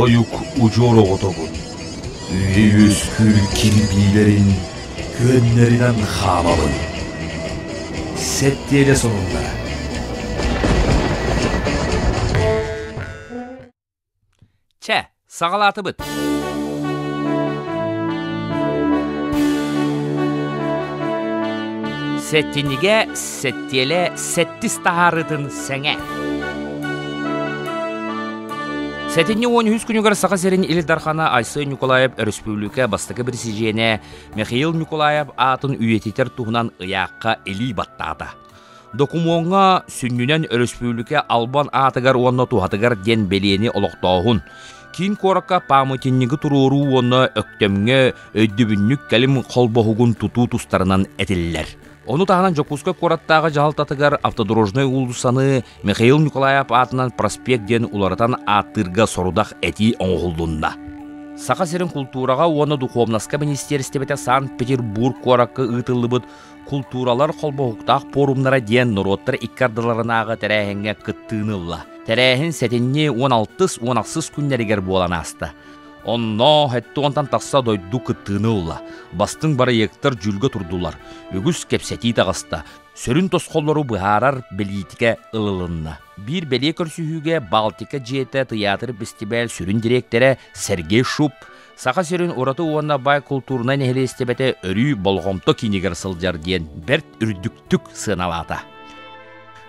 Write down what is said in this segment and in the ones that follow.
Soyuk ucuru otogun. Üyü üskür kirbilerin güvenlerinden hamalın. Settiyele sonunda. Çe, sağalatı bıt. Settinige settiyele settis taharıtın sene. Settinni 13 күнігер сақа серін Илдархана Айсы Николаев Республика бастығы бірсижене Михаил Николаев атын үйететер туғынан ұяққа елі баттады. Докумонға сүннінен Республика Албан атығар онны туғатығар ден белені олықтауын. Кейін қораққа памытеннегі тұруру оны өктемге өйдібіннік кәлім қолбоғығын тұту тұстарынан әтелілер. Оны тағынан Жокуска қораттағы жағалтатығар автодорожной улусаны Михаил Николаев атынан проспектден уларатан аттырға сорудақ әти оңғылдында. Сақа серін культураға оны Духовнаска министерстебеті Санкт-Петербург қораққа ұтылыбыд культуралар қолбоғықтақ порумнара ден нұроттар иккардыларынағы тәрәхенге күттіңілла. Тәрәхен сәтенне 16-16 күннерігер болан асты. Онно хәтті онтан тақса дойду күттіңілла. Бастың бары ектір жүлгі тұрдулар. Үгіз кепсәти тағыста. Сөрін тосқоллары бұхарар белитіке ылылынна. Bir беле көрсүйіге Балтика жеті театр фестиваль сүрін директоры Сергей Шуп, сақа сүрін ораты оңна бай культурына нәхелестебеті өрі болғымты кинегер сылжар ден бірт үрдіктік сыналата.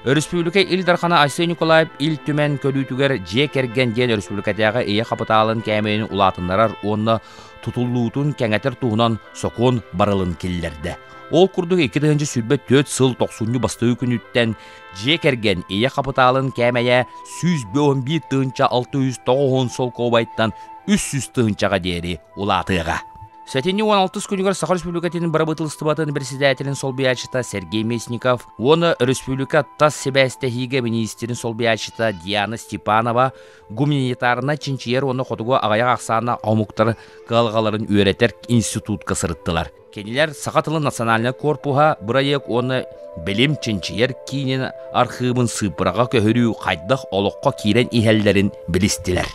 Республика Илдархана Айсы Николаев ил түмен көлітігер же керген ден республикатяға ие қапыталын кәмейін улатынларар онна тұтылуытын кәңәтір туғынан соқуын барылын келлерді. Ол күрдік 2-інші сүрбе 4 сыл 90-ні бастығы күніттен же керген ие қапыталын кәмейе 111 тығынша 690 сол ковайттан 300 тығыншаға дері улатыға. Сәтенне 16 күнігер Сақа Республикатының барабытылыстыбатын председателін Солбиячыта Сергей Месников, оны Республика тас себәстәхиге министерін Солбиячыта Диана Степанова, гуманитарына чинчиер оны қотуға ағаяқ ақсана аумуқтары қалғаларын үйретер институтқа сырыттылар. Кенелер Сақа тылы национальны корпуға бұрайық оны білім чинчиер кейінен архивын сыпыраға көхірі қайдақ олыққа кейрен ихелдерін білістілер.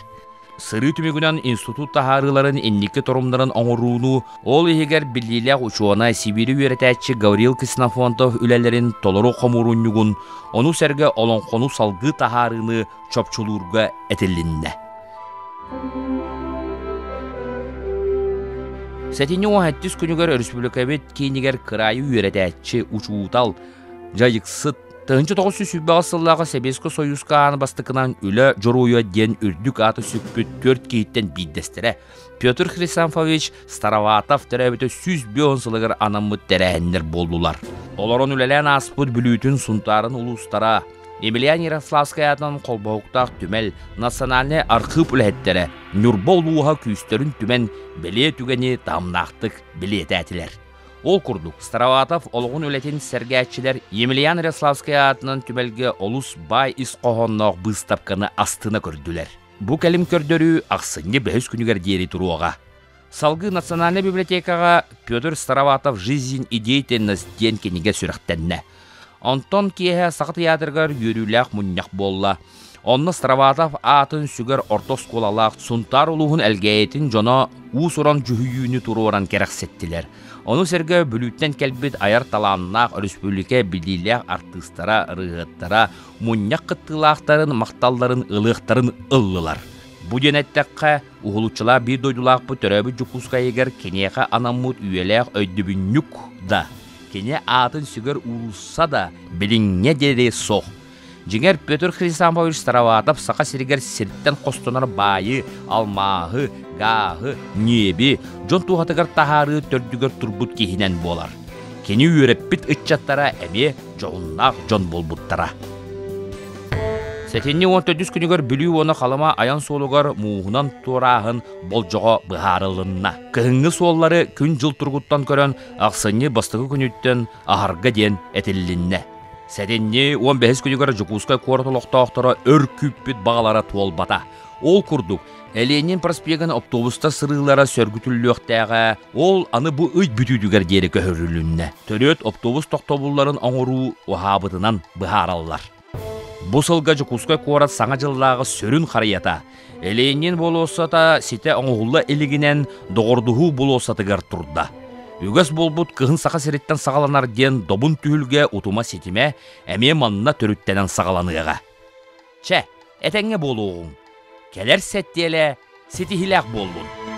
Сыры түмегінен институт тахарыларын эннике торумдарын оңыруыну, ол егер білдейләқ ұшуына Сибири үйретәтші Гаврил Киснафонтов үләлерін толыру қомыруннығын, оны сәрге олонқону салғы тахарыны чопчулурға әтілінді. Сәтіне 17 күнігер республикабет кейінігер қырайы үйретәтші ұшуытал жайықсыт Тығынчы 900 сүббаға сыллаға Себескі Союзка аны бастықынан үлі жоруя ден үрдік аты сүппіт 4 кейттен биддестірі. Петр Хрисанфович Староватов тәрәбіті 110 сылығыр анамыт тәрәхендер болдулар. Оларын үлелән аспыд бүлітін сұнтарын ұлыстара. Емельян Ярославская атынан қолбауқтақ түмел национальный архив үләттері нүрбол ұға күйістерін түмен біле түгені тамнақтық білеті әтілер. Ол күрдік. Староватов олғын өлетін сәргәтшілер Емельян Ярославская атынан түмелге олус бай ис қоғыннақ бұстапқаны астына көрділер. Бұ кәлім көрдірі ақсынне бәйіз күнігер дері тұруға. Салғы национальный библиотекаға Петр Староватов жизнь и деятельность ден кенеге сүріқтенне. Антон кеге сақы театргар үйріләқ мұннақ болла. Онны Староватов атын сүгер ортос қолалақ сұнтар ұлығын әлгәйетін жона ұсыран жүхүйіні тұруыран керақсеттілер. Оны сәрге бүліттен кәлбет аяр таланнақ республика біліләқ артыстара, рығыттара, мұннақ қыттылақтарын, мақталларын, ылықтарын ыллылар. Бұ денеттәққа ұғылучыла бір дойдулақ бұ түрәбі жүкусқа егер кенеға анамут үйеләқ өйдібіннік да. Кене атын сүгер ұлса да біліңне дере соқ. Жеңер Петр Хрисанфович Староватов сақа сіргер сірттен қостонар байы, алмағы, гағы, небі, жон туғатығар тахары төрдігер турбут кейінен болар. Кені үйреппіт үтчаттара әме жоғыннақ жон болбуттара. Сәтенне 14 күнігер бүлі оны қалыма аян солығар мұғынан турағын болжоға бұғарылынна. Кіғыңғы соллары күн жыл тұрғыттан көрін ақсыны бастығы күніттен ағарға ден әтілінне. Сәтенне 15 күнігер Жукускай қортылықтақтары өр күппет бағалара туол бата. Ол күрдік. Әленен проспегін автобуста сырылара сөргүтілліқтәға, ол аны бұ өйт бүтүдігер дері көхірілінне. Төрет автобус тоқтобуларын аңыру оғабытынан бұғаралылар. Бу сылгачы кускай куарат саңа жыллағы сөрін қарията. Элейінен болуосата сите оңғылла элігінен доғырдуғу болуосатыгар тұрда. Үгәс болбут кыһын сақа сереттен сағаланар ден добун түйілге утума сетиме әме манына төрүттенен сағаланыға. Чә, әтәңе болуғың. Келер сәттеле сетихиләк болуын.